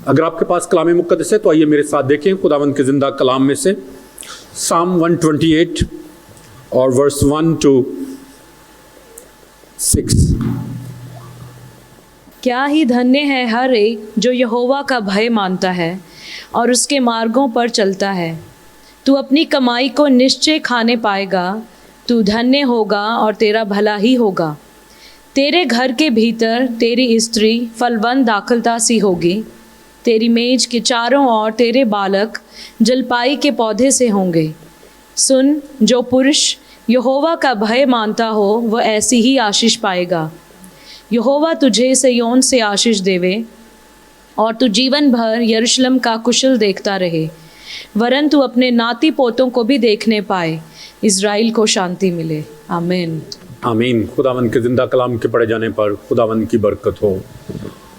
अगर आपके पास कलाम मुक़द्दस है तो आइए मेरे साथ देखें खुदावंद के ज़िंदा कलाम में से साम 128 और वर्स 1 to 6। क्या ही धन्य है हर एक जो यहोवा का भय मानता है और उसके मार्गों पर चलता है। तू अपनी कमाई को निश्चय खाने पाएगा, तू धन्य होगा और तेरा भला ही होगा। तेरे घर के भीतर तेरी स्त्री फलवंत दाखलता सी होगी, तेरी मेज के चारों ओर तेरे बालक जलपाई के पौधे से होंगे। सुन, जो पुरुष यहोवा का भय मानता हो वह ऐसी ही आशीष पाएगा। यहोवा तुझे सिय्योन से आशीष देवे और तू जीवन भर यरूशलेम का कुशल देखता रहे, वरन तू अपने नाती पोतों को भी देखने पाए, इज़राइल को शांति मिले। आमीन आमीन। खुदावंद के ज़िंदा कलाम के पढ़े जाने पर खुदावंद की बरकत हो।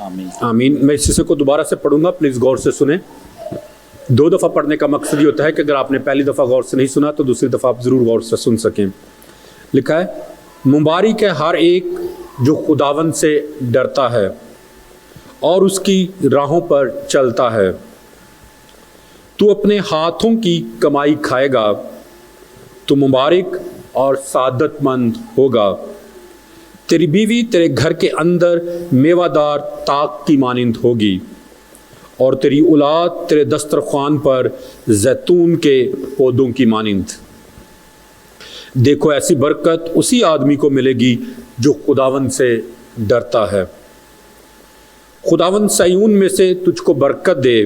आमीन। आमीन। मैं इस हिस्से को दोबारा से पढ़ूंगा, प्लीज़ गौर से सुने। 2 दफ़ा पढ़ने का मकसद ये होता है कि अगर आपने पहली दफ़ा गौर से नहीं सुना तो दूसरी दफ़ा आप ज़रूर गौर से सुन सकें। लिखा है, मुबारक है हर एक जो खुदावंद से डरता है और उसकी राहों पर चलता है। तू अपने हाथों की कमाई खाएगा, तू मुबारक और सादतमंद होगा। तेरी बीवी तेरे घर के अंदर मेवादार ताक की मानिंद होगी और तेरी औलाद तेरे दस्तरखान पर जैतून के पौधों की मानिंद। देखो, ऐसी बरकत उसी आदमी को मिलेगी जो खुदावंद से डरता है। खुदावंद सयून में से तुझको बरकत दे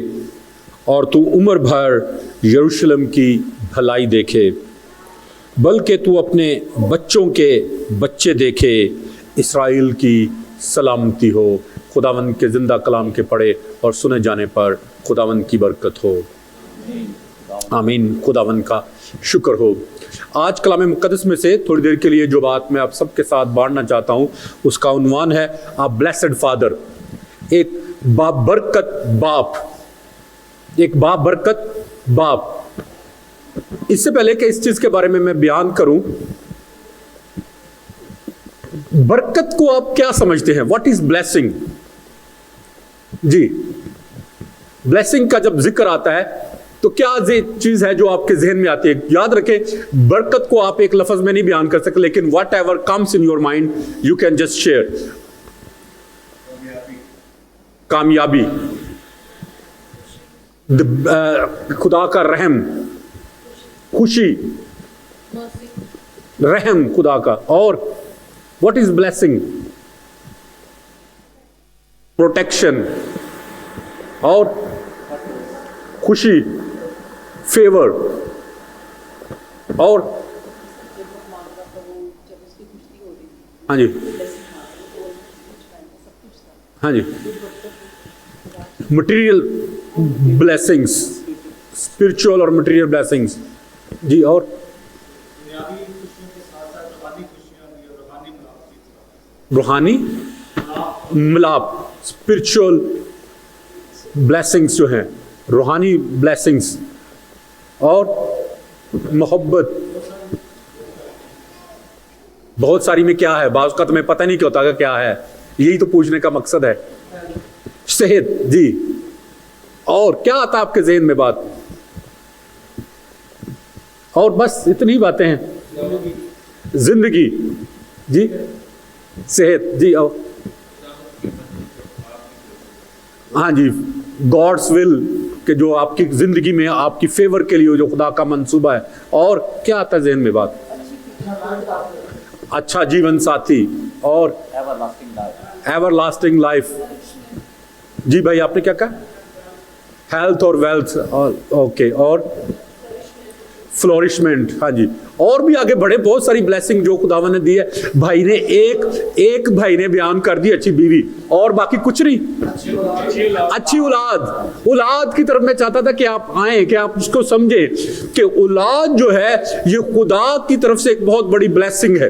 और तू उम्र भर यरूशलेम की भलाई देखे, बल्कि तू अपने बच्चों के बच्चे देखे, इस्राएल की सलामती हो। खुदावंद के ज़िंदा कलाम के पढ़े और सुने जाने पर खुदावंद की बरकत हो। आमीन। खुदावंद का शुक्र हो। आज कलाम मुक़द्दस में से थोड़ी देर के लिए जो बात मैं आप सबके साथ बांटना चाहता हूँ उसका उन्वान है अ ब्लेस्ड फादर, एक बाबरकत बाप, एक बाबरकत बाप। इससे पहले कि इस चीज के बारे में मैं बयान करूं, बरकत को आप क्या समझते हैं? What is blessing? जी, ब्लेसिंग का जब जिक्र आता है तो क्या ये चीज है जो आपके जहन में आती है? याद रखें, बरकत को आप एक लफ्ज में नहीं बयान कर सकते, लेकिन what ever comes in your mind you can just share. कामयाबी, खुदा का रहम, खुशी, रहम खुदा का। और व्हाट इज ब्लेसिंग? प्रोटेक्शन और खुशी, फेवर। और हाँ जी, हाँ जी, मटेरियल ब्लेसिंग्स, स्पिरिचुअल और मटेरियल ब्लेसिंग्स। जी, और रूहानी मिलाप, स्पिरिचुअल ब्लेसिंग्स जो हैं, रूहानी ब्लेसिंग्स और मोहब्बत। बहुत सारी में क्या है, बाज़ का तुम्हें पता नहीं क्या होता है, क्या है, यही तो पूछने का मकसद है। सेहत, जी, और क्या आता है आपके ज़हन में बात? और बस इतनी बातें हैं। जिंदगी, जी, सेहत, जी, और हाँ जी, गॉड्स विल के जो आपकी जिंदगी में आपकी फेवर के लिए जो खुदा का मंसूबा है। और क्या आता है जहन में बात? अच्छा जीवन साथी और एवरलास्टिंग लाइफ। जी भाई, आपने क्या कहा? हेल्थ और वेल्थ, और ओके, और फ्लोरिशमेंट। हाँ जी, और भी आगे बढ़े, बहुत सारी ब्लेसिंग जो खुदावन ने दी है। भाई ने एक भाई ने बयान कर दी अच्छी बीवी, और बाकी कुछ नहीं। अच्छी औलाद की तरफ मैं चाहता था कि आप आए, कि आप उसको समझे कि औलाद जो है ये खुदा की तरफ से एक बहुत बड़ी ब्लेसिंग है।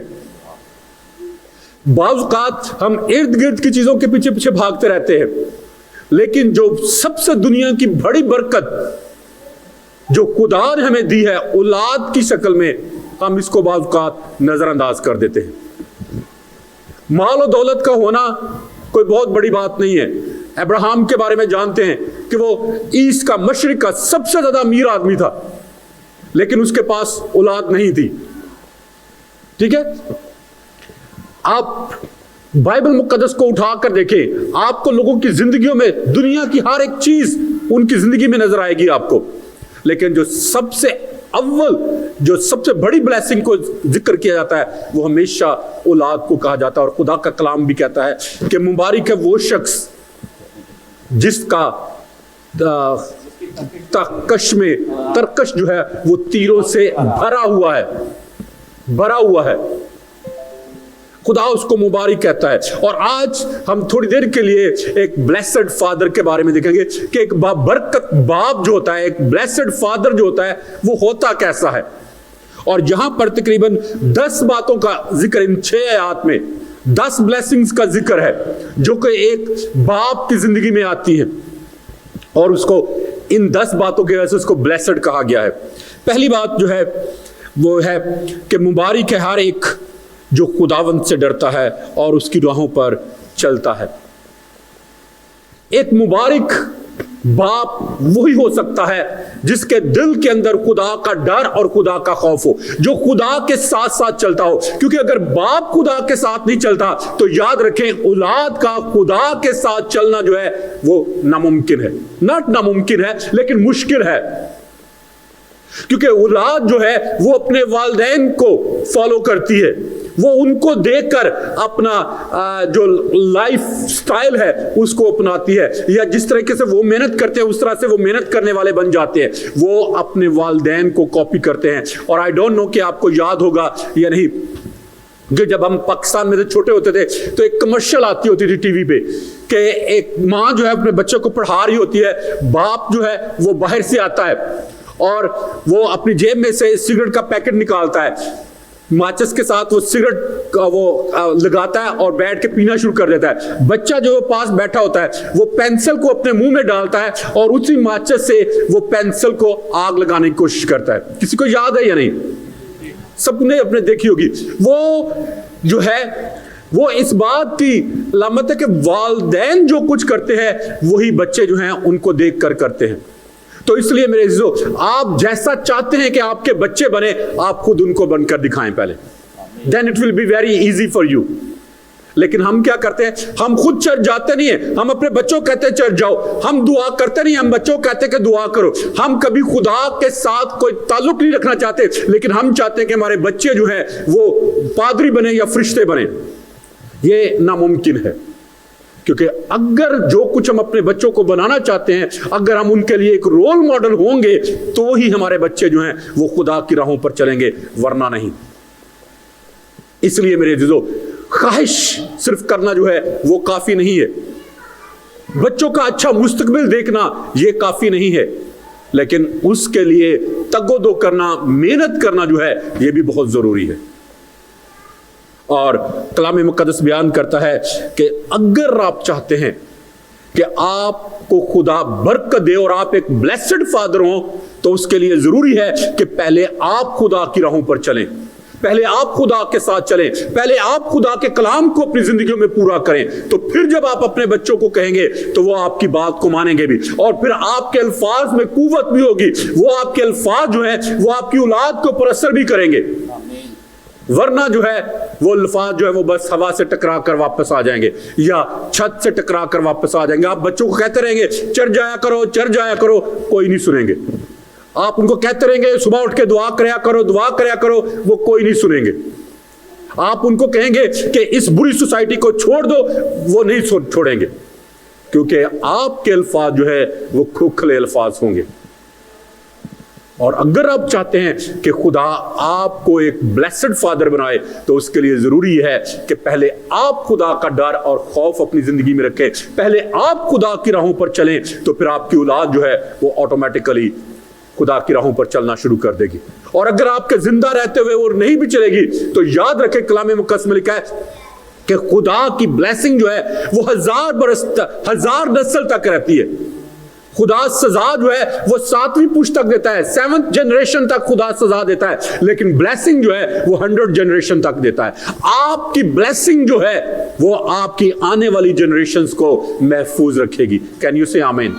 बाज़ औक़ात हम इर्द गिर्द की चीजों के पीछे पीछे भागते रहते हैं, लेकिन जो सबसे दुनिया की बड़ी बरकत जो खुदा ने हमें दी है औलाद की शक्ल में, हम इसको बाज़ औक़ात नजरअंदाज कर देते हैं। माल और दौलत का होना कोई बहुत बड़ी बात नहीं है। अब्राहम के बारे में जानते हैं कि वो ईस्ट का, मशरिक का सबसे ज्यादा अमीर आदमी था, लेकिन उसके पास औलाद नहीं थी। ठीक है, आप बाइबल मुकद्दस को उठाकर देखें, आपको लोगों की जिंदगियों में दुनिया की हर एक चीज उनकी जिंदगी में नजर आएगी आपको, लेकिन जो सबसे अव्वल, जो सबसे बड़ी ब्लेसिंग को जिक्र किया जाता है वो हमेशा औलाद को कहा जाता है। और खुदा का कलाम भी कहता है कि मुबारक है वो शख्स जिसका तरकश जो है वो तीरों से भरा हुआ है। खुदा उसको मुबारक कहता है। और आज हम थोड़ी देर के लिए एक ब्लेसड फादर के बारे में देखेंगे कि एक बरकत बाप जो होता है, एक ब्लेसड फादर जो होता है, वो होता कैसा है। और यहां पर तकरीबन 10 बातों का जिक्र, इन 6 आयत में 10 ब्लेसिंग्स का जिक्र है जो कि एक बाप की जिंदगी में आती है, और उसको इन 10 बातों की वजह से उसको ब्लेसड कहा गया है। पहली बात जो है वो है कि मुबारक है हर एक जो खुदावंद से डरता है और उसकी राहों पर चलता है। एक मुबारक बाप वही हो सकता है जिसके दिल के अंदर खुदा का डर और खुदा का खौफ हो, जो खुदा के साथ साथ चलता हो। क्योंकि अगर बाप खुदा के साथ नहीं चलता तो याद रखें, औलाद का खुदा के साथ चलना जो है वो नामुमकिन है। नॉट नामुमकिन है, लेकिन मुश्किल है। क्योंकि औलाद जो है वो अपने वालिदैन को फॉलो करती है, वो उनको देखकर अपना जो लाइफ स्टाइल है उसको अपनाती है, या जिस तरीके से वो मेहनत करते हैं उस तरह से वो मेहनत करने वाले बन जाते हैं। वो अपने वालिदैन को कॉपी करते हैं। और आई डोंट नो कि आपको याद होगा या नहीं कि जब हम पाकिस्तान में छोटे होते थे तो एक कमर्शियल आती होती थी टीवी पे कि एक माँ जो है अपने बच्चे को पढ़ा रही होती है, बाप जो है वो बाहर से आता है और वो अपनी जेब में से सिगरेट का पैकेट निकालता है, माचिस के साथ वो सिगरेट का वो लगाता है और बैठ के पीना शुरू कर देता है। बच्चा जो पास बैठा होता है वो पेंसिल को अपने मुंह में डालता है और उसी माचिस से वो पेंसिल को आग लगाने की कोशिश करता है। किसी को याद है या नहीं? सबने अपने देखी होगी। वो जो है वो इस बात की अलामत है कि वालिदैन जो कुछ करते हैं वही बच्चे जो हैं उनको देख कर करते हैं। तो इसलिए मेरे अज़ीज़ों, आप जैसा चाहते हैं कि आपके बच्चे बने, आप खुद उनको बनकर दिखाएं पहले, then it will be very easy for you. लेकिन हम क्या करते हैं, हम खुद चर्च जाते नहीं है, हम अपने बच्चों कहते हैं चर्च जाओ, हम दुआ करते नहीं, हम बच्चों कहते हैं कि दुआ करो। हम कभी खुदा के साथ कोई ताल्लुक नहीं रखना चाहते, लेकिन हम चाहते हैं कि हमारे बच्चे जो हैं वो पादरी बने या फरिश्ते बने। ये नामुमकिन है, क्योंकि अगर जो कुछ हम अपने बच्चों को बनाना चाहते हैं, अगर हम उनके लिए एक रोल मॉडल होंगे तो ही हमारे बच्चे जो हैं वो खुदा की राहों पर चलेंगे, वरना नहीं। इसलिए मेरे अज़ीज़ों, ख्वाहिश सिर्फ करना जो है वो काफी नहीं है, बच्चों का अच्छा मुस्तकबिल देखना ये काफी नहीं है, लेकिन उसके लिए तगोदो करना, मेहनत करना जो है ये भी बहुत जरूरी है। और कलाम मुक़द्दस बयान करता है कि अगर आप चाहते हैं कि आपको खुदा बरकत दे और आप एक ब्लेस्ड फादर हो, तो उसके लिए जरूरी है कि पहले आप खुदा की राहों पर चलें, पहले आप खुदा के साथ चलें, पहले आप खुदा के कलाम को अपनी जिंदगी में पूरा करें। तो फिर जब आप अपने बच्चों को कहेंगे तो वो आपकी बात को मानेंगे भी, और फिर आपके अल्फाज में कुव्वत भी होगी। वो आपके अल्फाज जो है वो आपकी औलाद के ऊपर असर भी करेंगे, वरना जो है वो अल्फाज जो है वो बस हवा से टकरा कर वापस आ जाएंगे या छत से टकरा कर वापस आ जाएंगे। आप बच्चों को कहते रहेंगे चर्च जाया करो, चर्च जाया करो, कोई नहीं सुनेंगे। आप उनको कहते रहेंगे सुबह उठ के दुआ करया करो, दुआ करया करो, वो कोई नहीं सुनेंगे। आप उनको कहेंगे कि इस बुरी सोसाइटी को छोड़ दो, वो नहीं छोड़ेंगे, क्योंकि आपके अल्फाज जो है वो खोखले अल्फाज होंगे। और अगर आप चाहते हैं कि खुदा आपको एक ब्लेस्ड फादर बनाए, तो उसके लिए जरूरी है कि पहले आप खुदा का डर और खौफ अपनी जिंदगी में रखें, पहले आप खुदा की राहों पर चलें, तो फिर आपकी औलाद जो है वो ऑटोमेटिकली खुदा की राहों पर चलना शुरू कर देगी। और अगर आपके जिंदा रहते हुए वो नहीं भी चलेगी, तो याद रखें कलाम मुक़द्दस में लिखा है कि खुदा की ब्लेसिंग जो है वो 1000 बरस 1000 नस्ल तक रहती है। खुदा सजा जो है वो 7वीं पुश्त तक देता है, 7th जनरेशन तक खुदा सजा देता है, लेकिन ब्लेसिंग जो है वो 100 जनरेशन तक देता है। आपकी ब्लेसिंग जो है वो आपकी आने वाली जनरेशंस को महफूज रखेगी। कैन यू से आमीन?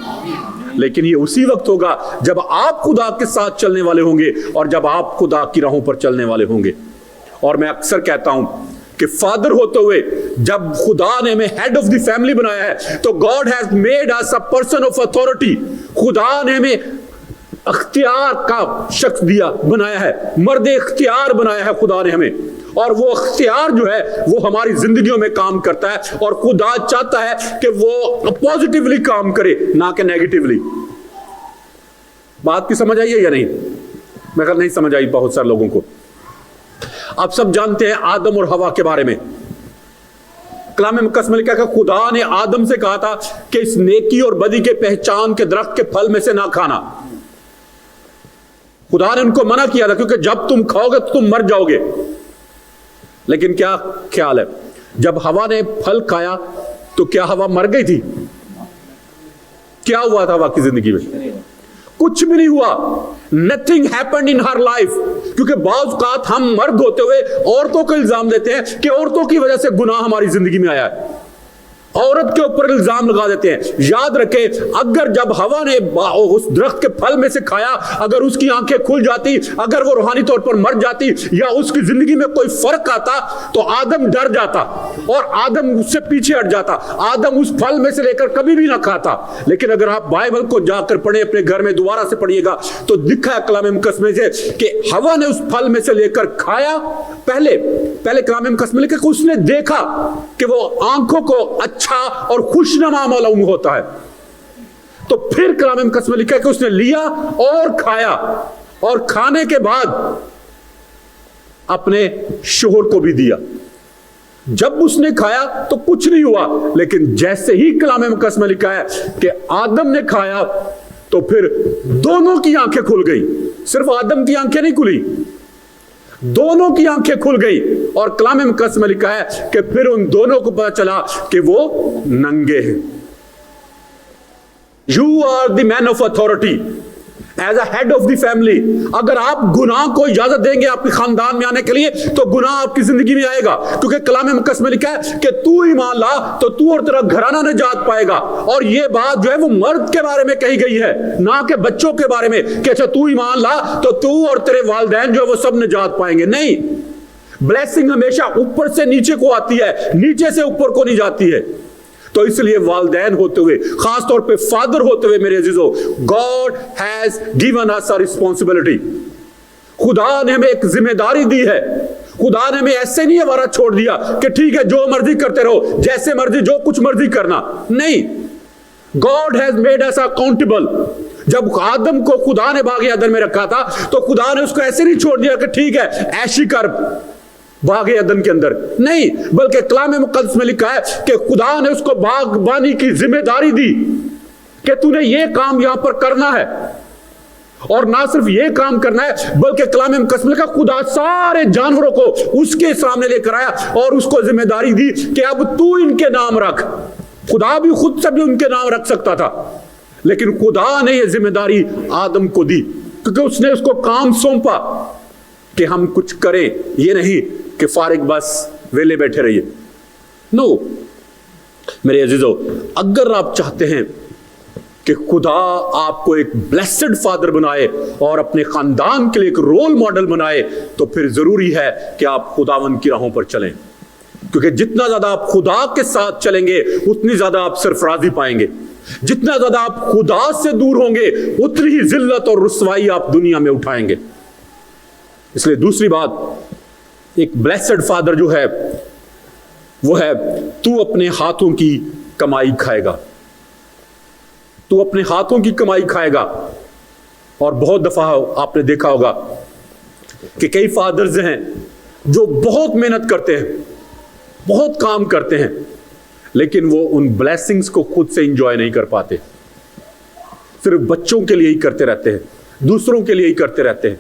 लेकिन ये उसी वक्त होगा जब आप खुदा के साथ चलने वाले होंगे और जब आप खुदा की राहों पर चलने वाले होंगे। और मैं अक्सर कहता हूं कि फादर होते हुए जब खुदा ने हमें हेड ऑफ द फैमिली बनाया है तो God has made us a person of authority. खुदा ने हमें अख्तियार का शख्स दिया, बनाया है, मर्द इख्तियार बनाया है खुदा ने हमें। और वो अख्तियार जो है वो हमारी जिंदगियों में काम करता है और खुदा चाहता है कि वो पॉजिटिवली काम करे, ना कि नेगेटिवली। बात की समझ आई है या नहीं? मैं नहीं समझ आई बहुत सारे लोगों को। आप सब जानते हैं आदम और हवा के बारे में। कलाम मुकद्दस में लिखा है कि खुदा ने आदम से कहा था कि इस नेकी और बदी के पहचान के दरख्त के फल में से ना खाना। खुदा ने उनको मना किया था क्योंकि जब तुम खाओगे तो तुम मर जाओगे। लेकिन क्या ख्याल है, जब हवा ने फल खाया तो क्या हवा मर गई थी? क्या हुआ था हवा की जिंदगी में? कुछ भी नहीं हुआ। Nothing happened in her life. क्योंकि बाज़ औक़ात हम मर्द होते हुए औरतों को इल्जाम देते हैं कि औरतों की वजह से गुनाह हमारी जिंदगी में आया है, औरत के ऊपर इल्जाम लगा देते हैं। याद रखें, अगर जब हवा ने उस दरख्त के फल में से खाया, अगर उसकी आंखें खुल जाती, अगर वो रूहानी तौर पर मर जाती या उसकी जिंदगी में कोई फर्क आता तो आदम डर जाता और आदम उससे पीछे हट जाता। आदम उस फल में से लेकर कभी भी ना खाता। लेकिन अगर आप बाइबल को जाकर पढ़े, अपने घर में दोबारा से पढ़िएगा, तो दिखा है कलाम मुकद्दस में से कि हवा ने उस फल में से लेकर खाया। पहले कलाम मुकद्दस में लिखा कि उसने देखा कि वो आंखों को अच्छा और खुशनुमा मालूम होता है। तो फिर कलाम मुकद्दस में लिखा है कि उसने लिया और खाया और खाने के बाद अपने शोहर को भी दिया। जब उसने खाया तो कुछ नहीं हुआ, लेकिन जैसे ही कलाम मुकद्दस में लिखा है कि आदम ने खाया तो फिर दोनों की आंखें खुल गई। सिर्फ आदम की आंखें नहीं खुली, दोनों की आंखें खुल गई। और कलाम मुकद्दस में लिखा है कि फिर उन दोनों को पता चला कि वो नंगे हैं। You are the man of authority as a head of the family. अगर आप गुनाह को इजाजत देंगे आपके खानदान में आने के लिए तो गुनाह आपकी जिंदगी में आएगा। क्योंकि कलाम मुकद्दस में लिखा है कि तू ईमान ला तो तू और तेरा घराना निजात पाएगा। और ये बात जो है वो मर्द के बारे में कही गई है, ना कि बच्चों के बारे में कि अच्छा तू ईमान ला तो तू और तेरे वालिदैन जो है वो सब निजात पाएंगे। नहीं, ब्लेसिंग हमेशा ऊपर से नीचे को आती है, नीचे से ऊपर को नहीं जाती है। तो इसलिए वालिदैन होते हुए, खास तौर पे फादर होते हुए मेरे अजीजों, God has given us a responsibility. खुदा ने हमें एक जिम्मेदारी दी है। खुदा ने हमें ऐसे नहीं हमारा छोड़ दिया कि ठीक है जो मर्जी करते रहो, जैसे मर्जी जो कुछ मर्जी करना। नहीं, God has made us accountable. जब आदम को खुदा ने बाग अदन में रखा था तो खुदा ने उसको ऐसे नहीं छोड़ दिया कि ठीक है ऐशी कर बाग अदन के अंदर। नहीं, बल्कि कलाम मुकद्दस में लिखा है कि खुदा ने उसको बागबानी की जिम्मेदारी दी कि तूने ये काम यहां पर करना है। और ना सिर्फ ये काम करना है बल्कि कलाम मुकद्दस में लिखा खुदा सारे जानवरों को उसके सामने लेकर आया और उसको जिम्मेदारी दी कि अब तू इनके नाम रख। खुदा भी खुद से भी उनके नाम रख सकता था, लेकिन खुदा ने यह जिम्मेदारी आदम को दी क्योंकि उसने उसको काम सौंपा कि हम कुछ करें, ये नहीं कि फारिग बस वेले बैठे रहिए। नो मेरे अजीजों, अगर आप चाहते हैं कि खुदा आपको एक ब्लेस्ड फादर बनाए और अपने खानदान के लिए एक रोल मॉडल बनाए, तो फिर जरूरी है कि आप खुदावन की राहों पर चलें। क्योंकि जितना ज्यादा आप खुदा के साथ चलेंगे उतनी ज्यादा आप सरफराजी पाएंगे। जितना ज्यादा आप खुदा से दूर होंगे उतनी ही जिल्लत और रुसवाई आप दुनिया में उठाएंगे। इसलिए दूसरी बात, एक ब्लेस्ड फादर जो है वो है तू अपने हाथों की कमाई खाएगा। तू अपने हाथों की कमाई खाएगा। और बहुत दफा आपने देखा होगा कि कई फादर्स हैं जो बहुत मेहनत करते हैं, बहुत काम करते हैं, लेकिन वो उन ब्लेसिंग्स को खुद से एंजॉय नहीं कर पाते। सिर्फ बच्चों के लिए ही करते रहते हैं, दूसरों के लिए ही करते रहते हैं।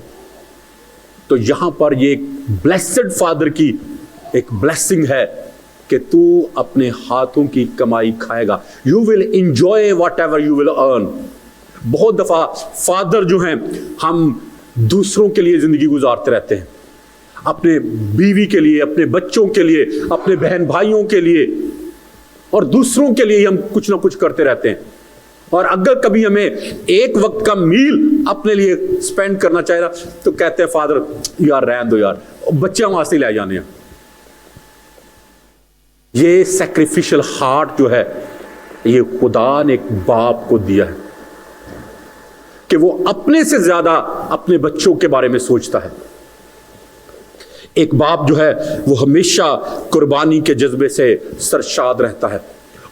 तो यहां पर ये एक ब्लेस्ड फादर की एक ब्लेसिंग है कि तू अपने हाथों की कमाई खाएगा। You will enjoy what ever you will earn. बहुत दफा फादर जो हैं, हम दूसरों के लिए जिंदगी गुजारते रहते हैं, अपने बीवी के लिए, अपने बच्चों के लिए, अपने बहन भाइयों के लिए और दूसरों के लिए हम कुछ ना कुछ करते रहते हैं। और अगर कभी हमें एक वक्त का मील अपने लिए स्पेंड करना चाहिए तो कहते हैं फादर यार रहने दो यार, बच्चे वास्ते ले जाने हैं। ये सैक्रिफिशियल हार्ट जो है, ये खुदा ने एक बाप को दिया है कि वो अपने से ज्यादा अपने बच्चों के बारे में सोचता है। एक बाप जो है वो हमेशा कुर्बानी के जज्बे से सरशाद रहता है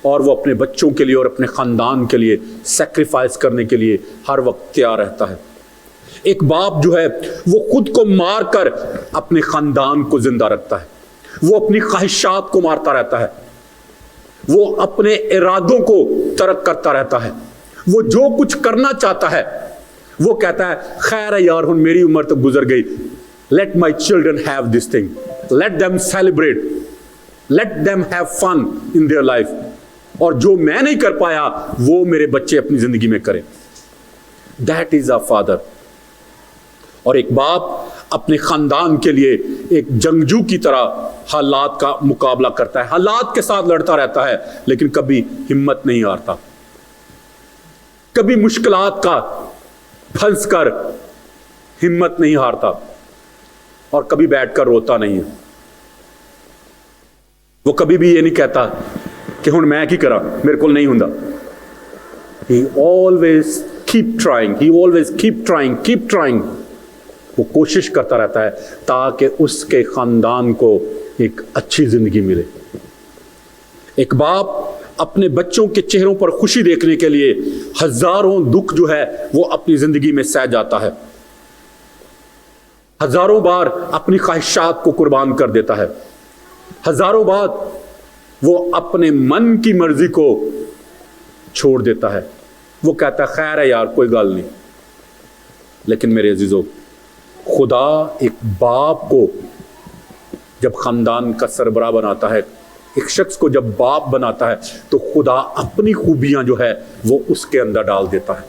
और वो अपने बच्चों के लिए और अपने खानदान के लिए सैक्रिफाइस करने के लिए हर वक्त तैयार रहता है। एक बाप जो है वो खुद को मार कर अपने खानदान को जिंदा रखता है, वो अपनी ख्वाहिशात को मारता रहता है, वो अपने इरादों को तर्क करता रहता है, वो जो कुछ करना चाहता है वो कहता है खैर है यार, हुन मेरी उम्र तो गुजर गई, let my children have this thing, let them celebrate, let them have fun in their life, और जो मैं नहीं कर पाया वो मेरे बच्चे अपनी जिंदगी में करें। That is a father. और एक बाप अपने खानदान के लिए एक जंगजू की तरह हालात का मुकाबला करता है, हालात के साथ लड़ता रहता है, लेकिन कभी हिम्मत नहीं हारता, कभी मुश्किलात का फंस कर हिम्मत नहीं हारता और कभी बैठकर रोता नहीं है। वो कभी भी ये नहीं कहता कि हुण मैं की करा, मेरे को नहीं हुंदा। He always keep trying, he always keep trying। वो कोशिश करता रहता है ताकि उसके खानदान को एक अच्छी जिंदगी मिले। एक बाप अपने बच्चों के चेहरों पर खुशी देखने के लिए हजारों दुख जो है वो अपनी जिंदगी में सह जाता है, हजारों बार अपनी ख्वाहिशात को कुर्बान कर देता है, हजारों बार वो अपने मन की मर्जी को छोड़ देता है। वो कहता है खैर है यार, कोई गल नहीं। लेकिन मेरे अजीजों, खुदा एक बाप को जब खानदान का सरबराह बनाता है, एक शख्स को जब बाप बनाता है, तो खुदा अपनी खूबियां जो है वो उसके अंदर डाल देता है।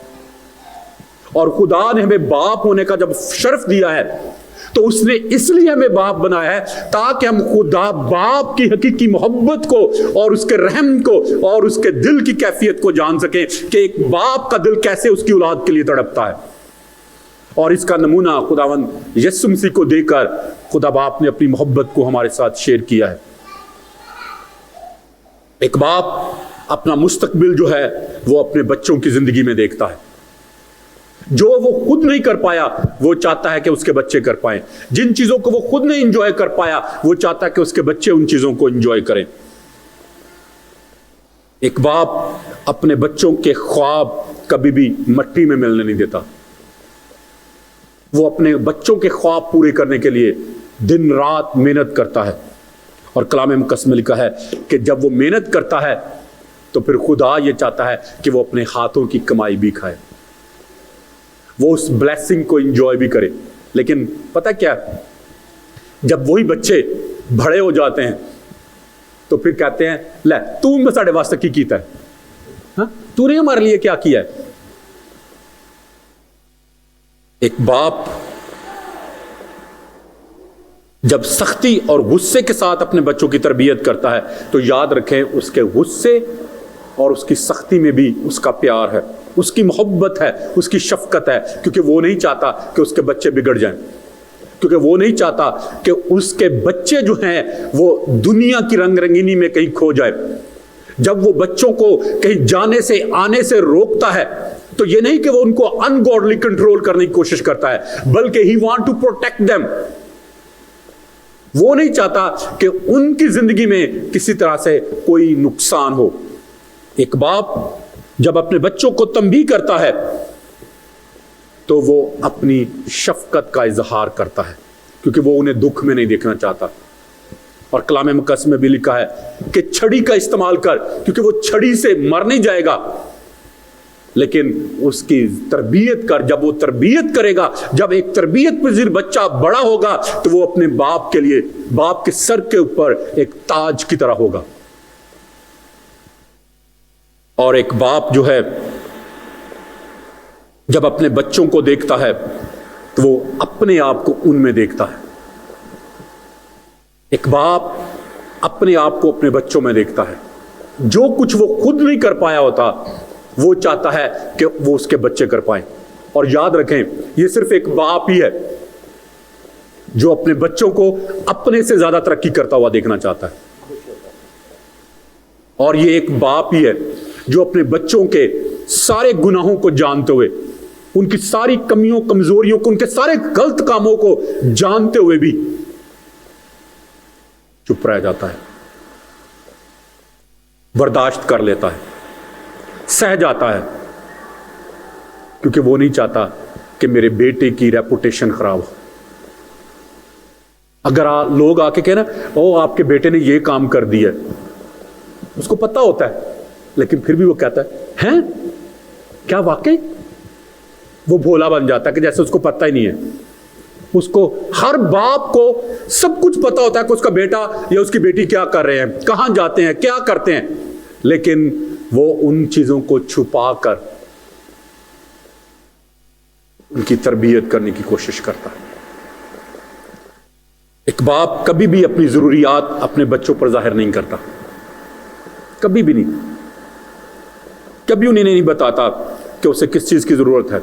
और खुदा ने हमें बाप होने का जब शर्फ दिया है तो उसने इसलिए हमें बाप बनाया है ताकि हम खुदा बाप की हकीकी मोहब्बत को और उसके रहम को और उसके दिल की कैफियत को जान सकें कि एक बाप का दिल कैसे उसकी औलाद के लिए तड़पता है। और इसका नमूना खुदावंद यीशु मसीह को देकर खुदा बाप ने अपनी मोहब्बत को हमारे साथ शेयर किया है। एक बाप अपना मुस्तकबिल जो है वो अपने बच्चों की जिंदगी में देखता है। जो वो खुद नहीं कर पाया वो चाहता है कि उसके बच्चे कर पाएं, जिन चीजों को वो खुद नहीं एंजॉय कर पाया वो चाहता है कि उसके बच्चे उन चीजों को एंजॉय करें। एक बाप अपने बच्चों के ख्वाब कभी भी मिट्टी में मिलने नहीं देता। वो अपने बच्चों के ख्वाब पूरे करने के लिए दिन रात मेहनत करता है। और कलाम मुकद्दस में लिखा है कि जब वो मेहनत करता है तो फिर खुदा ये चाहता है कि वो अपने हाथों की कमाई भी खाए, वो उस ब्लेसिंग को एंजॉय भी करे। लेकिन पता क्या, जब वही बच्चे बड़े हो जाते हैं तो फिर कहते हैं ले तू साढ़े वास्ते की कीता है, हाँ तूने हमारे लिए क्या किया है। एक बाप जब सख्ती और गुस्से के साथ अपने बच्चों की तरबियत करता है तो याद रखें उसके गुस्से और उसकी सख्ती में भी उसका प्यार है, उसकी मोहब्बत है, उसकी शफकत है, क्योंकि वो नहीं चाहता कि उसके बच्चे बिगड़ जाएं, क्योंकि वो नहीं चाहता कि उसके बच्चे जो हैं वो दुनिया की रंग रंगीनी में कहीं खो जाए। जब वो बच्चों को कहीं जाने से आने से रोकता है तो ये नहीं कि वो उनको अनगॉडली कंट्रोल करने की कोशिश करता है, बल्कि he want to protect them. वो नहीं चाहता कि उनकी जिंदगी में किसी तरह से कोई नुकसान हो। एक बाप जब अपने बच्चों को तंबीह करता है तो वो अपनी शफकत का इजहार करता है, क्योंकि वो उन्हें दुख में नहीं देखना चाहता। और कलाम मुकद्दस में भी लिखा है कि छड़ी का इस्तेमाल कर, क्योंकि वो छड़ी से मर नहीं जाएगा, लेकिन उसकी तरबियत कर। जब वो तरबियत करेगा, जब एक तरबियत पजीर बच्चा बड़ा होगा तो वो अपने बाप के लिए, बाप के सर के ऊपर एक ताज की तरह होगा। और एक बाप जो है जब अपने बच्चों को देखता है तो वो अपने आप को उनमें देखता है। एक बाप अपने आप को अपने बच्चों में देखता है। जो कुछ वो खुद नहीं कर पाया होता वो चाहता है कि वो उसके बच्चे कर पाए। और याद रखें, ये सिर्फ एक बाप ही है जो अपने बच्चों को अपने से ज्यादा तरक्की करता हुआ देखना चाहता है। और ये एक बाप ही है जो अपने बच्चों के सारे गुनाहों को जानते हुए, उनकी सारी कमियों कमजोरियों को, उनके सारे गलत कामों को जानते हुए भी चुप रह जाता है, बर्दाश्त कर लेता है, सह जाता है, क्योंकि वो नहीं चाहता कि मेरे बेटे की रेपुटेशन खराब हो। अगर लोग आके कहे ना, ओ आपके बेटे ने ये काम कर दिया, उसको पता होता है, लेकिन फिर भी वो कहता है हैं? क्या वाकई? वो भोला बन जाता है कि जैसे उसको पता ही नहीं है। उसको, हर बाप को सब कुछ पता होता है कि उसका बेटा या उसकी बेटी क्या कर रहे हैं, कहां जाते हैं, क्या करते हैं, लेकिन वो उन चीजों को छुपा कर उनकी तरबियत करने की कोशिश करता है। एक बाप कभी भी अपनी जरूरियात अपने बच्चों पर जाहिर नहीं करता, कभी भी नहीं। कभी उन्हें नहीं बताता कि उसे किस चीज की जरूरत है।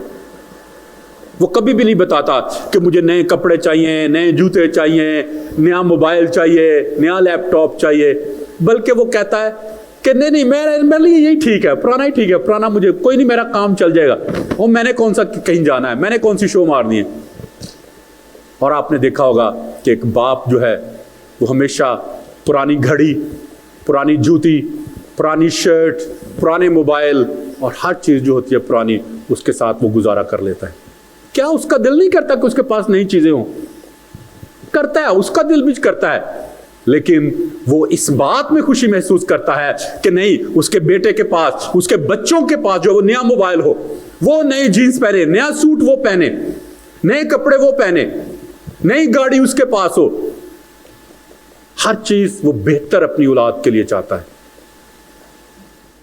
वो कभी भी नहीं बताता कि मुझे नए कपड़े चाहिए, नए जूते चाहिए, नया मोबाइल चाहिए, नया लैपटॉप चाहिए, बल्कि वो कहता है कि नहीं नहीं, मेरे लिए यही ठीक है, पुराना ही ठीक है, पुराना मुझे कोई नहीं, मेरा काम चल जाएगा। वो मैंने कौन सा कहीं जाना है, मैंने कौन सी शो मारनी है। और आपने देखा होगा कि एक बाप जो है वो हमेशा पुरानी घड़ी, पुरानी जूती, पुरानी शर्ट, पुराने मोबाइल और हर चीज जो होती है पुरानी, उसके साथ वो गुजारा कर लेता है। क्या उसका दिल नहीं करता कि उसके पास नई चीजें हों? करता है, उसका दिल भी करता है, लेकिन वो इस बात में खुशी महसूस करता है कि नहीं, उसके बेटे के पास, उसके बच्चों के पास जो वो नया मोबाइल हो, वो नई जीन्स पहने, नया सूट वो पहने, नए कपड़े वो पहने, नई गाड़ी उसके पास हो। हर चीज वो बेहतर अपनी औलाद के लिए चाहता है,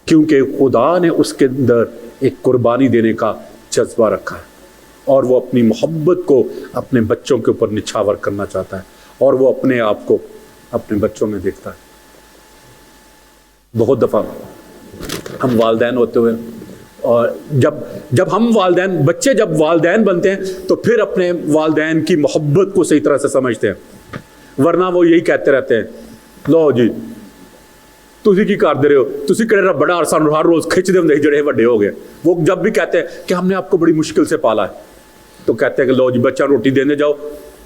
क्योंकि खुदा ने उसके अंदर एक कुर्बानी देने का जज्बा रखा है और वो अपनी मोहब्बत को अपने बच्चों के ऊपर निछावर करना चाहता है और वो अपने आप को अपने बच्चों में देखता है। बहुत दफा हम वालिदैन होते हुए, और जब हम वालिदैन, बच्चे जब वालिदैन बनते हैं तो फिर अपने वालिदैन की मोहब्बत को सही तरह से समझते हैं, वरना वो यही कहते रहते हैं, लो जी तुसी की कर दे रहे हो, तुसी किहड़ा बड़ा और सानू हर रोज खिंचदे हुंदे जड़े वड्डे हो गए। वो जब भी कहते हैं कि हमने आपको बड़ी मुश्किल से पाला है, तो कहते हैं कि लो जी बच्चा रोटी देने जाओ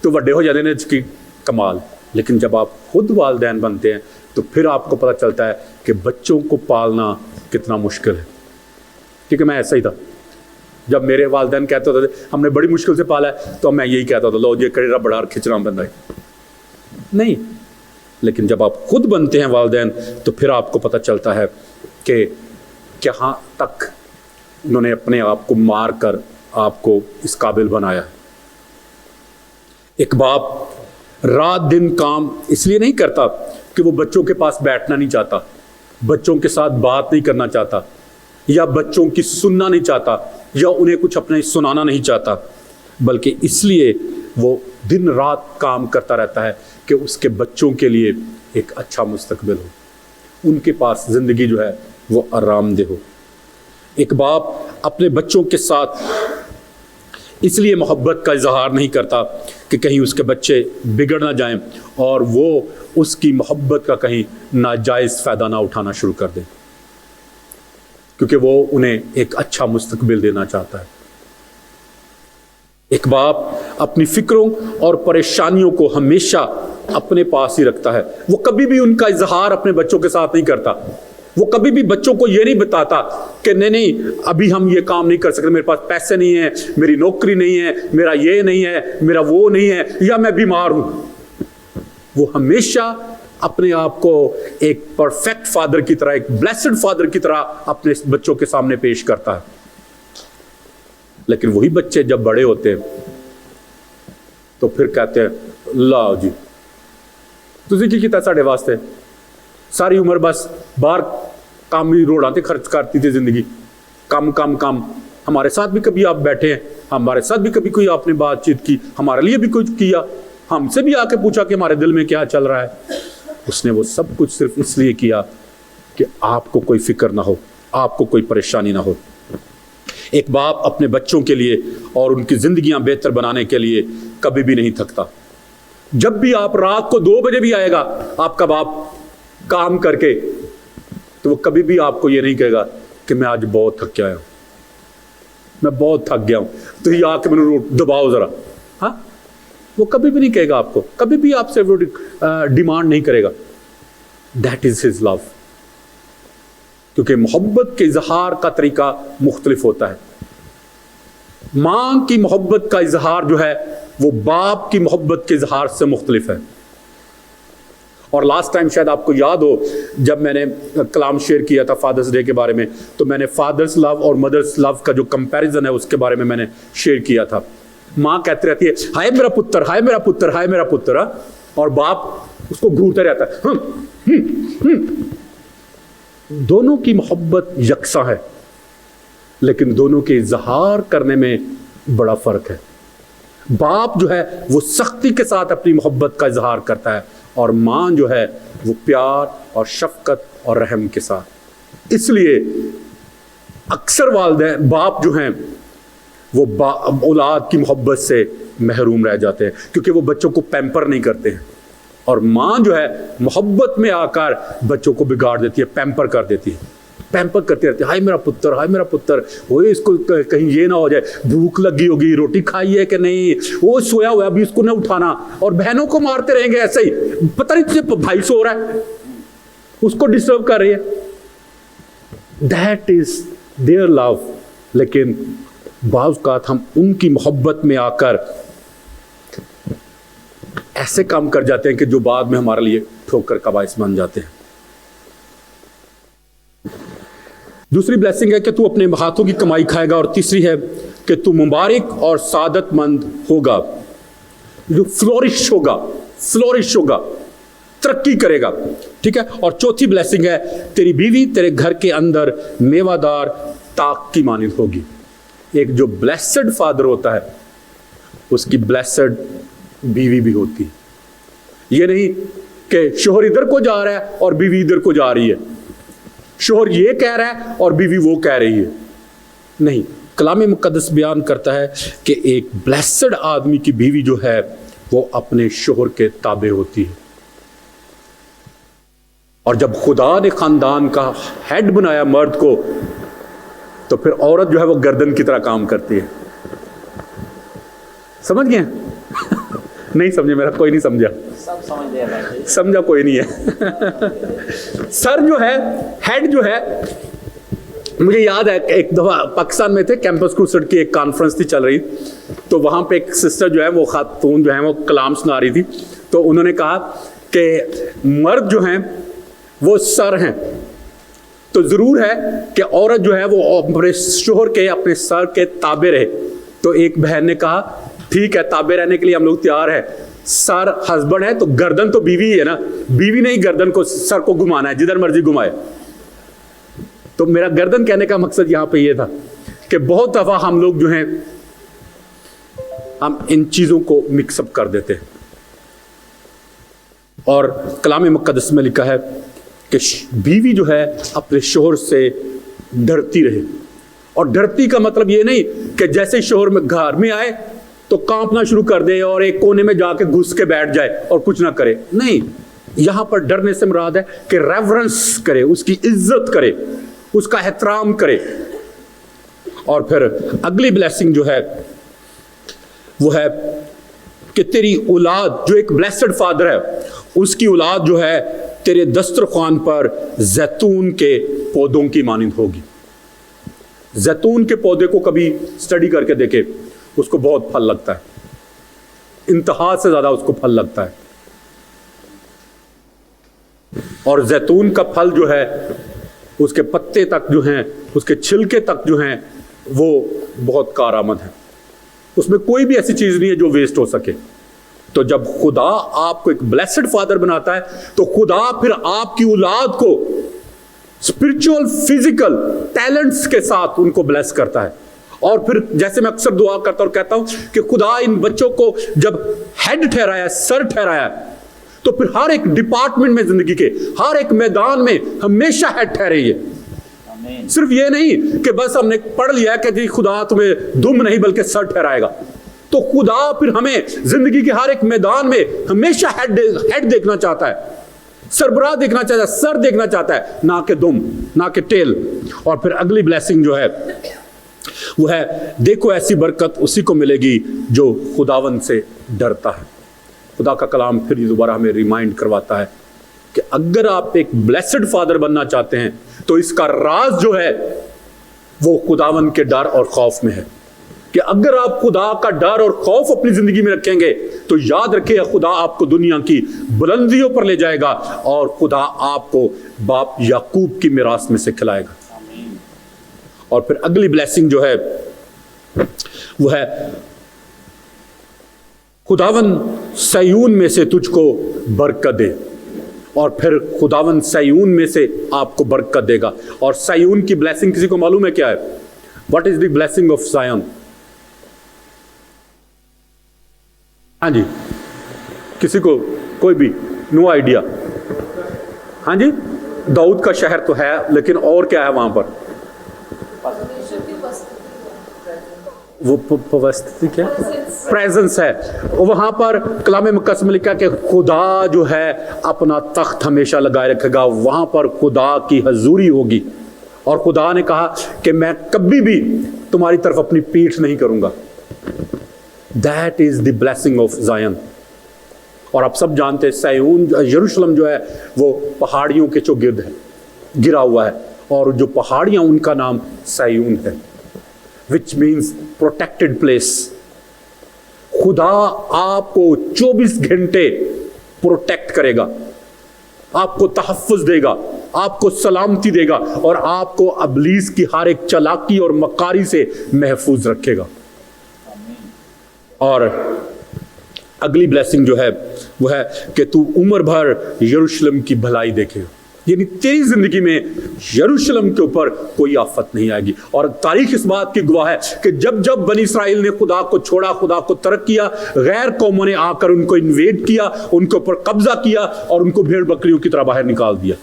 तो वड्डे हो जाते हैं, इसकी कमाल। लेकिन जब आप खुद वालिदैन बनते हैं तो फिर आपको पता चलता है कि बच्चों को पालना कितना मुश्किल है। क्योंकि मैं ऐसा ही था, जब मेरे वालिदैन कहते होते थे हमने बड़ी मुश्किल से पाला है, तो मैं यही कहता था, लो जी किहड़ा बड़ा और खिंचना बंदा है। नहीं, लेकिन जब आप खुद बनते हैं वालिदैन तो फिर आपको पता चलता है कि कहाँ तक उन्होंने अपने आप को मार कर आपको इस काबिल बनाया। एक बाप रात दिन काम इसलिए नहीं करता कि वो बच्चों के पास बैठना नहीं चाहता, बच्चों के साथ बात नहीं करना चाहता, या बच्चों की सुनना नहीं चाहता, या उन्हें कुछ अपने सुनाना नहीं चाहता, बल्कि इसलिए वो दिन रात काम करता रहता है कि उसके बच्चों के लिए एक अच्छा मुस्तकबिल हो, उनके पास जिंदगी जो है वो आरामदेह हो। एक बाप अपने बच्चों के साथ इसलिए मोहब्बत का इजहार नहीं करता कि कहीं उसके बच्चे बिगड़ ना जाएं और वो उसकी मोहब्बत का कहीं नाजायज़ फ़ायदा ना उठाना शुरू कर दे, क्योंकि वो उन्हें एक अच्छा मुस्तकबिल देना चाहता है। एक बाप अपनी फिक्रों और परेशानियों को हमेशा अपने पास ही रखता है। वो कभी भी उनका इजहार अपने बच्चों के साथ नहीं करता। वो कभी भी बच्चों को ये नहीं बताता कि नहीं अभी हम ये काम नहीं कर सकते, मेरे पास पैसे नहीं है, मेरी नौकरी नहीं है, मेरा ये नहीं है, मेरा वो नहीं है, या मैं बीमार हूं। वो हमेशा अपने आप को एक परफेक्ट फादर की तरह, एक ब्लेस्ड फादर की तरह अपने बच्चों के सामने पेश करता है। लेकिन वही बच्चे जब बड़े होते हैं तो फिर कहते हैं लाओ जी तुझे की किया साढ़े वास्ते, सारी उम्र बस बाहर काम ही रोड़ा ते खर्च करती थी जिंदगी, कम कम कम हमारे साथ भी कभी आप बैठे हैं, हमारे साथ भी कभी कोई आपने बातचीत की, हमारे लिए भी कुछ किया, हमसे भी आके पूछा कि हमारे दिल में क्या चल रहा है। उसने वो सब कुछ सिर्फ इसलिए किया कि आपको कोई फिक्र ना हो, आपको कोई परेशानी ना हो। एक बाप अपने बच्चों के लिए और उनकी जिंदगियां बेहतर बनाने के लिए कभी भी नहीं थकता। जब भी आप रात को 2 बजे भी आएगा आपका बाप काम करके, तो वो कभी भी आपको ये नहीं कहेगा कि मैं आज बहुत थक गया हूं, मैं बहुत थक गया हूं, तो ये आके मैंने दबाओ जरा। हाँ, वो कभी भी नहीं कहेगा आपको, कभी भी आपसे वो डिमांड नहीं करेगा। That is his love. क्योंकि मोहब्बत के इजहार का तरीका मुख्तलिफ होता है। मां की मोहब्बत का इजहार जो है वो बाप की मोहब्बत के इजहार से मुख्तलिफ है। और लास्ट टाइम शायद आपको याद हो, जब मैंने कलाम शेयर किया था फादर्स डे के बारे में, तो मैंने फादर्स लव और मदर्स लव का जो कंपैरिजन है उसके बारे में मैंने शेयर किया था। माँ कहती रहती है हाय मेरा पुत्र, हाय मेरा पुत्र, हाय मेरा पुत्र, और बाप उसको घूरते रहता है। दोनों की मोहब्बत यकसा है, लेकिन दोनों के इजहार करने में बड़ा फर्क है। बाप जो है वो सख्ती के साथ अपनी मोहब्बत का इजहार करता है, और मां जो है वो प्यार और शफकत और रहम के साथ। इसलिए अक्सर वालिदैन बाप जो हैं वो औलाद की मोहब्बत से महरूम रह जाते हैं, क्योंकि वो बच्चों को पैम्पर नहीं करते हैं। और मां जो है मोहब्बत में आकर बच्चों को बिगाड़ देती है, पैम्पर कर देती है, पैम्पर करती रहती है, हाय मेरा पुत्र, हाय मेरा पुत्र, वो इसको कहीं ये ना हो जाए, भूख लगी होगी, रोटी खाई है कि नहीं, वो सोया हुआ है अभी इसको ना उठाना। और बहनों को मारते रहेंगे ऐसे ही, पता नहीं तुझे भाई सो रहा है, उसको डिस्टर्ब कर रही है। That is their love. लेकिन बाज़ औक़ात हम उनकी मोहब्बत में आकर ऐसे काम कर जाते हैं कि जो बाद में हमारे लिए ठोकर का बाइस बन जाते हैं। दूसरी ब्लेसिंग है कि तू अपने हाथों की कमाई खाएगा, और तीसरी है कि तू मुबारक और सादतमंद होगा, जो फ्लोरिश होगा, फ्लोरिश होगा, तरक्की करेगा। ठीक है। और चौथी ब्लेसिंग है तेरी बीवी तेरे घर के अंदर मेवादार ताक की मानिंद होगी। एक जो ब्लेस्ड फादर होता है उसकी ब्लेस्ड बीवी भी होती है। ये नहीं कि शोहर इधर को जा रहा है और बीवी इधर को जा रही है, शोहर ये कह रहा है और बीवी वो कह रही है। नहीं, कलाम मुक़द्दस बयान करता है कि एक ब्लेस्ड आदमी की बीवी जो है वो अपने शोहर के ताबे होती है। और जब खुदा ने खानदान का हेड बनाया मर्द को, तो फिर औरत जो है वो गर्दन की तरह काम करती है। समझ गए? नहीं समझे? मेरा कोई नहीं समझा। सब समझ गए, समझा कोई नहीं है। सर जो है, हेड जो है, मुझे याद है एक दफा पाकिस्तान में थे, कैंपस क्रूसेड की एक कॉन्फ्रेंस थी चल रही, तो वहां पे एक सिस्टर जो है वो खातून जो है वो कलाम सुना रही थी। तो उन्होंने कहा कि मर्द जो हैं वो सर हैं, तो जरूर है कि औरत जो है वो अपने शोहर के, अपने सर के ताबे रहे। तो एक बहन ने कहा ठीक है, ताबे रहने के लिए हम लोग तैयार है, सर हस्बैंड है तो गर्दन तो बीवी है ना, बीवी ने ही गर्दन को, सर को घुमाना है, जिधर मर्जी घुमाए। तो मेरा गर्दन कहने का मकसद यहां पे ये था कि बहुत दफा हम लोग जो हैं हम इन चीजों को मिक्सअप कर देते हैं। और कलाम मुक़द्दस में लिखा है कि बीवी जो है अपने शोहर से डरती रहे। और डरती का मतलब ये नहीं कि जैसे शोहर में घर में आए तो कांपना शुरू कर दे और एक कोने में जाके घुस के बैठ जाए और कुछ ना करे। नहीं, यहां पर डरने से मुराद है कि रेवरेंस करे, उसकी इज्जत करे, उसका एहतराम करे। और फिर अगली ब्लेसिंग जो है वो है कि तेरी औलाद, जो एक ब्लेस्ड फादर है, उसकी औलाद जो है तेरे दस्तरखान पर जैतून के पौधों की मानिंद होगी। जैतून के पौधे को कभी स्टडी करके देखे, उसको बहुत फल लगता है, इंतहा से ज्यादा उसको फल लगता है। और जैतून का फल जो है, उसके पत्ते तक जो हैं, उसके छिलके तक जो हैं, वो बहुत कारआमद है। उसमें कोई भी ऐसी चीज नहीं है जो वेस्ट हो सके। तो जब खुदा आपको एक ब्लेस्ड फादर बनाता है, तो खुदा फिर आपकी औलाद को स्पिरिचुअल, फिजिकल टैलेंट्स के साथ उनको ब्लेस करता है। और फिर जैसे मैं अक्सर दुआ करता और कहता हूं कि खुदा इन बच्चों को जब हेड ठहराया, सर ठहराया, तो फिर हर एक डिपार्टमेंट में, जिंदगी के हर एक मैदान में हमेशा हेड ठहरे। सिर्फ ये नहीं कि बस हमने पढ़ लिया कि जी खुदा तुम्हें दुम नहीं बल्कि सर ठहराएगा, तो खुदा फिर हमें जिंदगी के हर एक मैदान में हमेशा हेड देखना चाहता है, सरबराह देखना चाहता है, सर देखना चाहता है, ना कि दुम, ना कि टेल। और फिर अगली ब्लेसिंग जो है वो है, देखो ऐसी बरकत उसी को मिलेगी जो खुदावन से डरता है। खुदा का कलाम फिर दोबारा हमें रिमाइंड करवाता है कि अगर आप एक ब्लेसड फादर बनना चाहते हैं तो इसका राज जो है वो खुदावन के डर और खौफ में है। कि अगर आप खुदा का डर और खौफ अपनी जिंदगी में रखेंगे तो याद रखिए, खुदा आपको दुनिया की बुलंदियों पर ले जाएगा और खुदा आपको बाप याकूब की मिरास में से खिलाएगा। और फिर अगली ब्लेसिंग जो है वो है, खुदावन सयून में से तुझको बरकत दे। और फिर खुदावन सयून में से आपको बरकत देगा। और सयून की ब्लेसिंग किसी को मालूम है क्या है? What is the blessing of Zion? हाँ जी, किसी को, कोई भी, नो आइडिया? हाँ जी, दाऊद का शहर तो है, लेकिन और क्या है वहां पर? वो पवस्थिति क्या? प्रेजेंस है। वहां पर कलाम मुकद्दस में लिखा कि खुदा जो है अपना तख्त हमेशा लगाए रखेगा, वहां पर खुदा की हजूरी होगी। और खुदा ने कहा कि मैं कभी भी तुम्हारी तरफ अपनी पीठ नहीं करूंगा। That is the blessing of Zion. और आप सब जानते हैं सयून, यरूशलेम जो है वो पहाड़ियों के चौगिर्द है, गिरा हुआ है, और जो पहाड़ियां उनका नाम सयून है, विच मीन्स प्रोटेक्टेड प्लेस। खुदा आपको 24 घंटे प्रोटेक्ट करेगा, आपको तहफ़्फ़ुज़ देगा, आपको सलामती देगा और आपको अबलीस की हर एक चालाकी और मकारी से महफूज रखेगा। और अगली ब्लेसिंग जो है वो है कि तू उम्र भर यरूशलेम की भलाई देखेगा, यानी तेरी जिंदगी में यरूशलेम के ऊपर कोई आफत नहीं आएगी। और तारीख इस बात की गवाह है कि जब जब बनी इसराइल ने खुदा को छोड़ा, खुदा को तर्क किया, गैर कौमों ने आकर उनको इन्वेड किया, उनके ऊपर कब्जा किया और उनको भेड़ बकरियों की तरह बाहर निकाल दिया।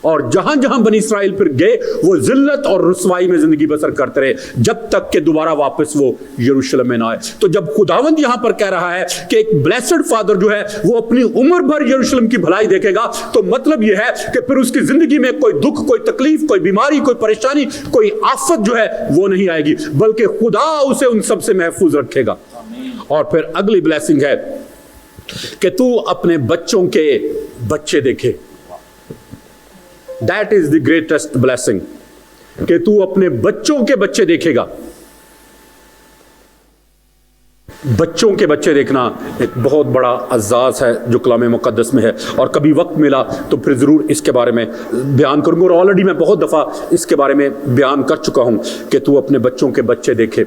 और जहां जहां बनी इसराइल फिर गए वो जिल्लत और रुसवाई में जिंदगी बसर करते रहे, जब तक कि दोबारा वापस वो यरूशलेम में ना आए। तो जब खुदावंद यहां पर कह रहा है कि एक ब्लेसड फादर जो है वो अपनी उम्र भर यरूशलेम की भलाई देखेगा, तो मतलब यह है कि फिर उसकी जिंदगी में कोई दुख, कोई तकलीफ, कोई बीमारी, कोई परेशानी, कोई आफत जो है वो नहीं आएगी, बल्कि खुदा उसे उन सब से महफूज रखेगा। और फिर अगली ब्लेसिंग है कि तू अपने बच्चों के बच्चे देखे। That is the greatest blessing, कि तू अपने बच्चों के बच्चे देखेगा। बच्चों के बच्चे देखना एक बहुत बड़ा अज़ाज़ है जो कलाम मुक़द्दस में है, और कभी वक्त मिला तो फिर ज़रूर इसके बारे में बयान करूंगा। और ऑलरेडी मैं बहुत दफ़ा इसके बारे में बयान कर चुका हूं कि तू अपने बच्चों के बच्चे देखे।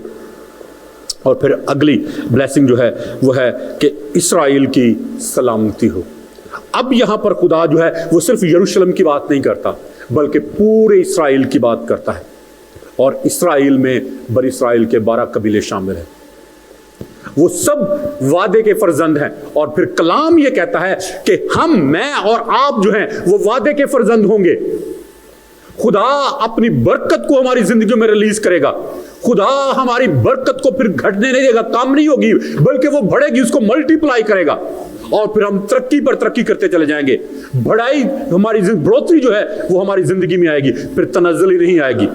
और फिर अगली ब्लेसिंग जो है वो है कि इस्राएल की सलामती हो। अब यहां पर खुदा जो है वो सिर्फ यरूशलेम की बात नहीं करता, बल्कि पूरे इस्राएल की बात करता है। और इस्राएल में बनी इस्राएल के 12 कबीले शामिल हैं, वो सब वादे के फर्जंद हैं। और फिर कलाम ये कहता है कि हम, मैं और आप जो हैं वो वादे के फर्जंद होंगे। खुदा अपनी बरकत को हमारी जिंदगी में रिलीज करेगा। खुदा हमारी बरकत को फिर घटने नहीं देगा, कम नहीं होगी, बल्कि वो बढ़ेगी, उसको मल्टीप्लाई करेगा। और फिर हम तरक्की पर तरक्की करते चले जाएंगे। बढ़ाई हमारी बढ़ोतरी जो है वो हमारी जिंदगी में आएगी, फिर तनज़्ज़ुल ही नहीं आएगी।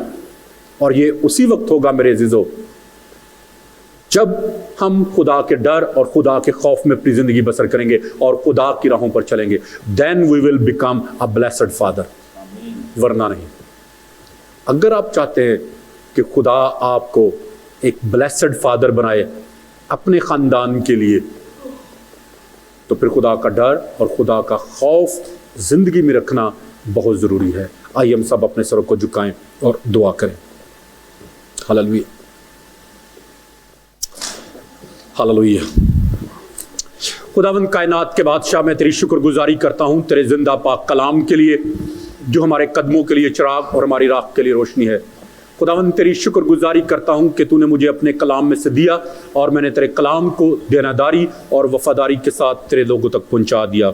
और ये उसी वक्त होगा मेरे अज़ीज़ों जब हम खुदा के डर और खुदा के खौफ में अपनी जिंदगी बसर करेंगे और खुदा की राहों पर चलेंगे। Then we will become a blessed father, वरना नहीं। अगर आप चाहते हैं कि खुदा आपको एक ब्लेस्ड फादर बनाए अपने खानदान के लिए, तो फिर खुदा का डर और खुदा का खौफ जिंदगी में रखना बहुत ज़रूरी है। आइए हम सब अपने सरों को झुकाएं और दुआ करें। Hallelujah, hallelujah. खुदावंद कायनात के बादशाह, मैं तेरी शुक्रगुजारी करता हूँ तेरे जिंदा पाक कलाम के लिए, जो हमारे कदमों के लिए चिराग और हमारी राह के लिए रोशनी है। खुदावंद तेरी शुक्रगुजारी करता हूँ कि तूने मुझे अपने कलाम में से दिया और मैंने तेरे कलाम को देनादारी और वफादारी के साथ तेरे लोगों तक पहुँचा दिया।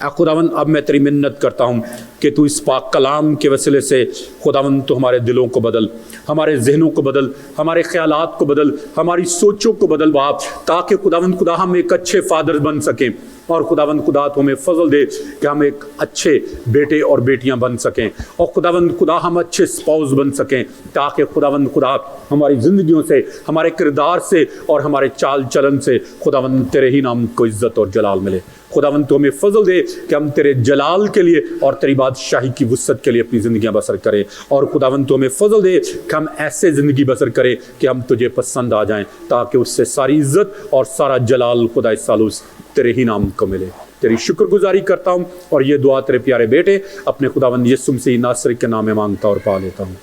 खुदावंद अब मैं तेरी मिन्नत करता हूँ कि तू इस पाक कलाम के वसीले से खुदावंद तो हमारे दिलों को बदल, हमारे जहनों को बदल, हमारे ख्यालात को बदल, हमारी सोचों को बदल बाप, ताकि खुदावंद खुदा हम एक अच्छे फादर बन सकें और खुदावंद खुदा तो हमें फजल दे कि हम एक अच्छे बेटे और बेटियां बन सकें और खुदावंद खुदा हम अच्छे स्पाउस बन सकें, ताकि खुदावंद खुदा हमारी ज़िंदगियों से, हमारे किरदार से और हमारे चाल चलन से खुदावंद तेरे ही नाम को इज़्ज़त और जलाल मिले। खुदावंद तो हमें फजल दे कि हम तेरे जलाल के लिए और तेरी बादशाही की वुसअत के लिए अपनी ज़िंदगियां बसर करें और खुदावंद तो हमें फजल दे कि हम ऐसे ज़िंदगी बसर करें कि हम तुझे पसंद आ जाएं, ताकि उससे सारी इज़्ज़त और सारा जलाल खुदा सालूस तेरे ही नाम को मिले। तेरी शुक्रगुजारी करता हूँ और ये दुआ तेरे प्यारे बेटे अपने खुदावंद यीशु मसीह नासरी के नाम में मांगता और पा लेता हूँ,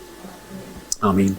आमीन।